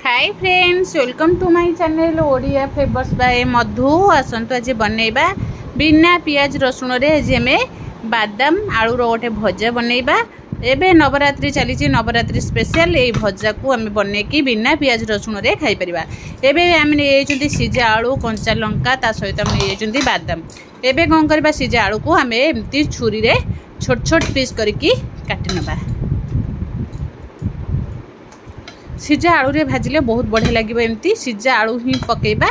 Hi friends, welcome to my channel Odia flavours by Madhu. आसतु आज बनैबा बिना पियाज रसुण रे आज हमें बादाम आलू रो गोटे भजा बनैबा। एबे नवरात्रि चली, नवरात्रि स्पेशल ये भजा को आम बनैकी बिना पियाज रसुण रे खाई परिबा। एबे आम नहीं सीझा आलू कंचा लंका ता सहित आम नहीं बादाम। एबे कौन करबा, सीझा आलू को आम एमती छुरी रे छोट छोट पीस करके काटि नबा। सीझा आलू रे भाजिले बहुत बढ़िया लगे। एमती सीझा आलू ही पकेबा।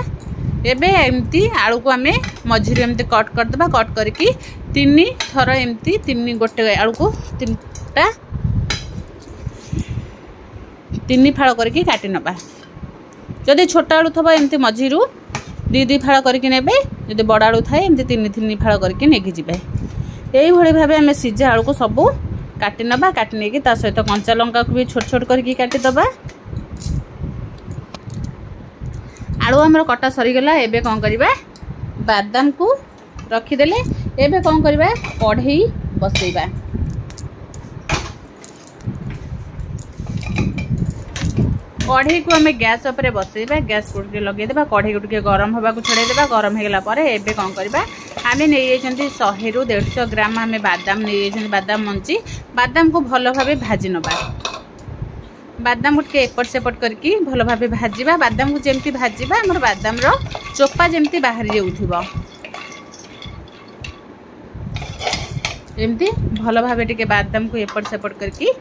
एबे एमती आलू को आमे मझिरे एमती कट करदबा। कट करके तीन थर एमती गोटे आलू को तीन फाड़ करके काटि नबा। जदि छोट आलू थबा एमती मझिरु दी फाड़ करके नेबे। जदि बड़ आलू थाए एमती तीन फाड़ करके नेकी जिबे। एई भली भाबे आमे सीझा आलू को सबू काटि नबा। काटि नेकी ता सहित कंचा लंका को भी छोट छोट करके काटि दबा। आलू आमर कटा सरीगला। एबे कौन करबा, बादाम को रखीदेले। एबे कौन करबा, कढ़ई बसैबा। कढ़ई को आम गैस उपरे बसैबा। गैस को लगेदेबा। कढ़ई को टिके गरम होगा छड़ेदेबा। गरम होगला परे एबे कौन करबा, आम नहीं 100 ରୁ 150 ग्राम आम बादाम नहीं बादाम मंची। बादाम को भल भाव भाजी नबा। बादाम को टिके एपट सेपट करके भल भाव भाजवा। बादाम को जमती भाजवा आम बादाम रो चोपा जमती बाहरी जाऊथिबो। एमती भल भाव टिके बादाम को एपट सेपट करके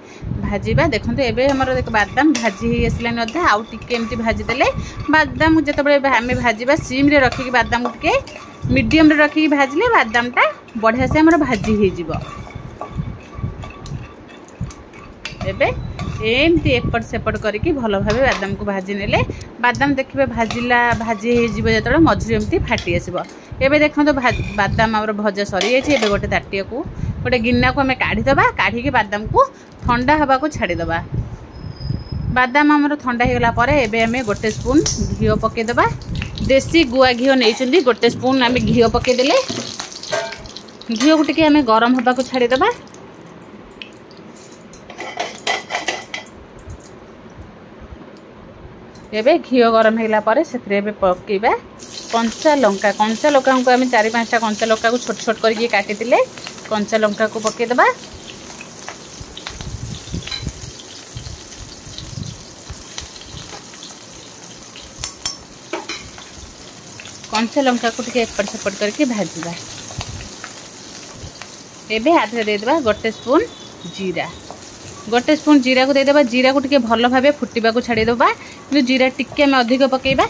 भाजवा। देखो एबे हमर बादाम भाजी ही आसलानी अधा। आउ टिके एमती भाजीदेले बादाम को जिते आम भाजवा सिम रे रखिकी बादाम को टिके मीडियम रे रखिकी भाजले बादाम टा बढ़िया से हमर भाजी ही जिवो। एबे एमती एपट सेपट करके भल भाव बादाम को भाजी नेले बादाम देखिए भाजी हो मझे एमती फाटी आसब। एबे देखो बादाम आम भजा सरी जाइए। एबे गोटे ताटिया को गोटे गिन्ना को आम काढ़ीदबा। काढ़ी बादाम को ठंडा हवा को छाड़ीदबा। बादाम आमर ठंडा होगला परे एबे आम गोटे स्पून घी पकेदबा। देसी गुआ घी नहीं गोटे स्पून आम घी पकेदेले। घी को टिके आम गरम हवा को छाड़ीदबा। एबे घी गरम होगला परे से पकेबा कंचा लंका। कंचा लंका को आम 4-5टा कंचा लंका को छोट छोट करके काटी दिले। कंचा लंका को पकेदबा। कंचा लंका को टिके एपट सेपट करके भाजवा। एबे आधे देदेबा गोटे स्पून जीरा। गोटे स्पून जीरा को देदेबा। जीरा को टिके भल भाव फुटिबा को छाड़ीदबा। कि जीरा टिके आम अधिक पकेबा।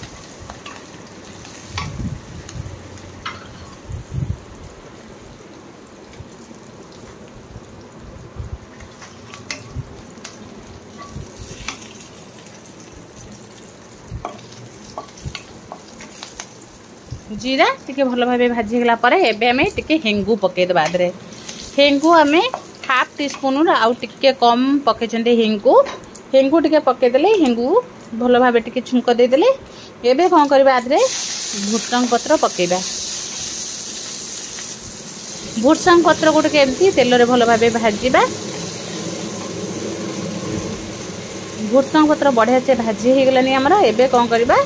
जीरा टिके भल भाव भाजीगला परे एबे आमे टिके हेंगू पकेदबा। आदरे हेंगू आमे हाफ टी स्पून आउ टिके कम पकेचंदे। हेंगू टिके पकेदेले हेंगू भल भाव टिके छुंक देदेले। एबे कौन करबा, आदरे भुसंग पत्र पकेबा। भुसंग पत्र को टिके एमती तेल रे भल भाव भाजीबा। भुसंग पत्र बढ़िया से भाजी हो गलानी हमर। एबे कौन करबा,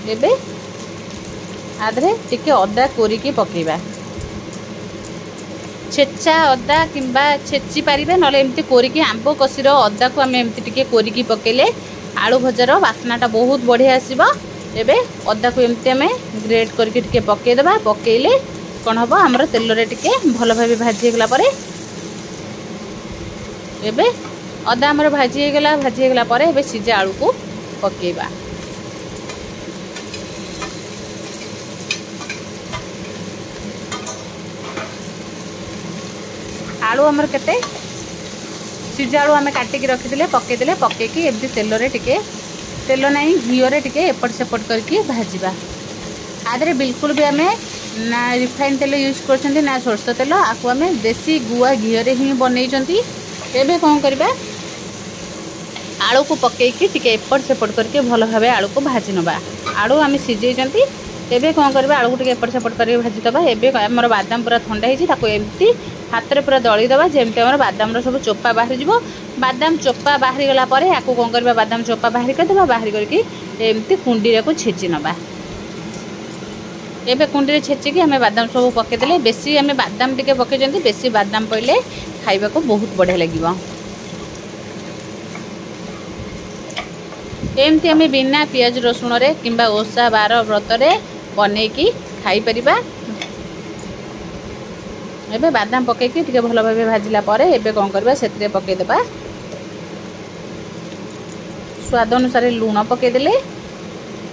एबे आधे टिके अदा कोरिकी पकेबा। छेचा अदा किंबा छेची पारिबे नले एमती कोरिकी आंब कसीर अदा को आम एमती टिके कोरिकी पकेले आलू भजार बास्नाटा बहुत बढ़िया आसीबो। एबे अदा को एमती आम ग्रेट करके टिके पकेदबा। पकेले कौन हम आमर तेल रे टिके भल भाव भाजी गला परे एबे अदा आमर भाजी गला परे एबे सीझा आलू को पकेबा। आलू आमर केते सीझा आलू आम काटिकी रखीदे पकेदेले। पकेकी एमती तेल रे टिके तेल नहीं घी रे टिके एपट सेपट करके भाजवा। आदरे बिल्कुल भी आम ना रिफाइन तेल यूज कर ना सोरष तेल। आपको आम देसी गुआ घी रे ही बनई। एबे कौन करबा, आलू को पकेकी टिके एपट सेपट करके भल भाव आलू को भाजी नबा। आलू आम सीझे एबे कौन करबा आलू टिके एपट सेपट कर भाजी दबा। एबे हमर बादाम पूरा ठंडा होई ताको एमती हाथ रे पूरा दली दबा जेमती हमर बादाम रो सब चोपा बाहर जिवो। बादाम चोपा बाहर गला परे याको कौन करबा बादाम चोपा बाहर कर देबा। बाहर करके एमती कुंडी रे को छेची नबा। एबे कुंडी रे छेची के हमें बादाम सब पके देले। बेसी हमें बादाम टिके पके जंती बेसी बादाम पइले खाइबा को बहुत बढ़िया लागिवो। एमती हमें बिना पियाज रसुण रे किंबा ओसा बार व्रत रे बने की खाई परिबा। एबे बादाम पके की टिके भलो भाबे भाजिला परे एबे कोन करबा सेतरे पके देबा स्वाद अनुसार लूण पके देले।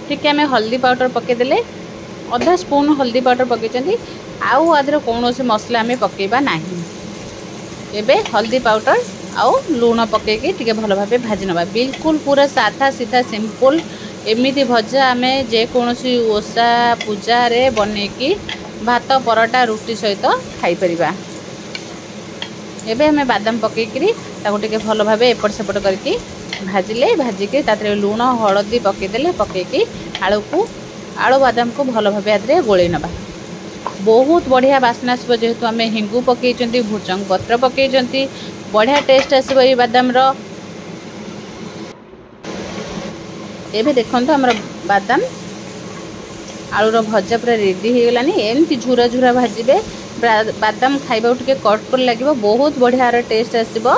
टिके हमें हल्दी पाउडर पके देले। आधा स्पून हल्दी पाउडर पके चंदी आउ आदर कोनोसी मसला हमें पकेबा नाही। एबे हल्दी पाउडर आउ लूण पके की टिके भलो भाबे भाजी नबा। बिल्कुल पूरा साधा सीधा सिंपल एमिति भजा आमे जे कोनोसी ओसा पूजा रे बने की भात परोटा रुटी सहित खाई परिबा। एबे हमें बादाम पके करी ताको टिके भलो भाबे एपट सेपट करके भाजिले। भाजी के तातरे लूण हळदी पके देले। पके की आलू बादाम को भलो भाबे आदरे गोळै नबा। बहुत बढ़िया बास्ना आसबो जेहेतु आमे हिंगु पके चंती भुजंग पत्र पके चंती बढ़िया टेस्ट आसबो ए बादाम रो। एबे देखंतो हमर बादाम आलू रो भजा पूरा रेडी हो गलानी। एमती झुरा झुरा भाजिबे बादाम खाइबा टिके कट कर लागिबो बहुत बढ़िया रो टेस्ट आसबो।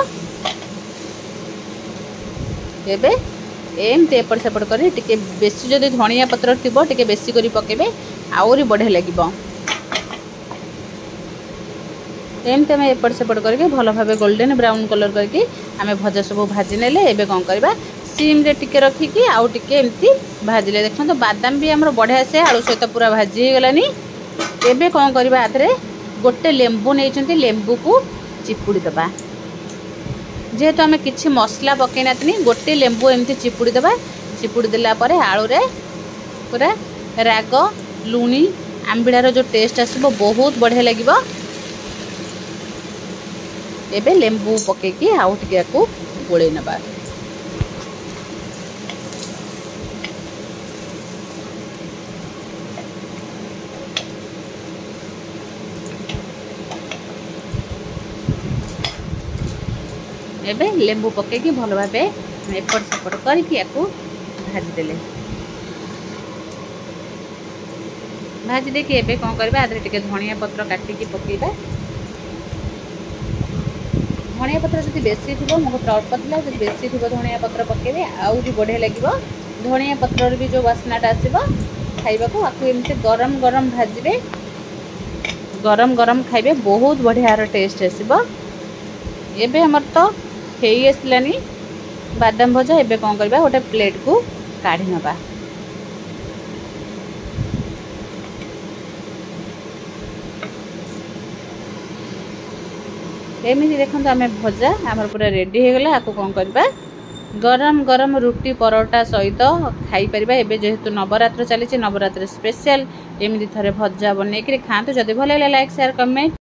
एबे एमती एपट सेपट करी टिके बेसी जदि धनिया पत्र थिबो टिके बेसी करी पकेबे आउरी बढ़िया लागिबो। एमती आम एपट सेपट करके भलो भाबे गोल्डन ब्राउन कलर करके आम भजा सब भाजी नेले। एबे कौन करबा सीम रे टिके रखिकी आउ टिके एमती भाजिले। देखो तो बादाम भी हमर बढ़िया से आलू सहित पूरा भाजी हो गलानी। एबे कौन करबा आथरे गोटे लेंबू नेइचंती लेंबू को चिपुड़ी दबा। जेहेतु आम किछि मसला पके नातनी गोटे लेंबू एमती चिपुड़ी दबा। चिपुड़ी देला परे आलू रे पूरा राग लुणी आंबिड़ार जो टेस्ट आसबो बहुत बढ़िया लागिबो। एबे लेंबू पके की आउ टिके को गोळै नबा। एबे लेंबू पके की भलो भाबे एपट सेपट करके याको भाजी देले। भाजी देके एबे कोन करबा आदरे टिके धनिया पत्र काटी की पकेबा। धनिया पत्र जदि बेसी थिबो मो अल्प थिला जदि बेसी थिबो धनिया पत्र पकेबे आउरी बढ़िया लागिबो। धनिया पत्र भी जो वासनाटा आसीबो खाइबा को आकु एमते गरम गरम भाजिबे गरम गरम खाइबे बहुत बढ़िया रो टेस्ट आसीबो। एबे हमर तो हेई आसलानी बादाम भजा। एबे कोन करबा गोटे प्लेट को काढी नबा। एमिति देखंतु आमे भजा हमर पूरा रेडी हो गला। आको कोन करबा गरम गरम रुटी परोटा सहित खाई परिबा। एबे जेहेतु नवरात्र चली नवरात्र स्पेशल एमिति थरे भजा बने कि खातु। जदि भल लाइक शेयर कमेंट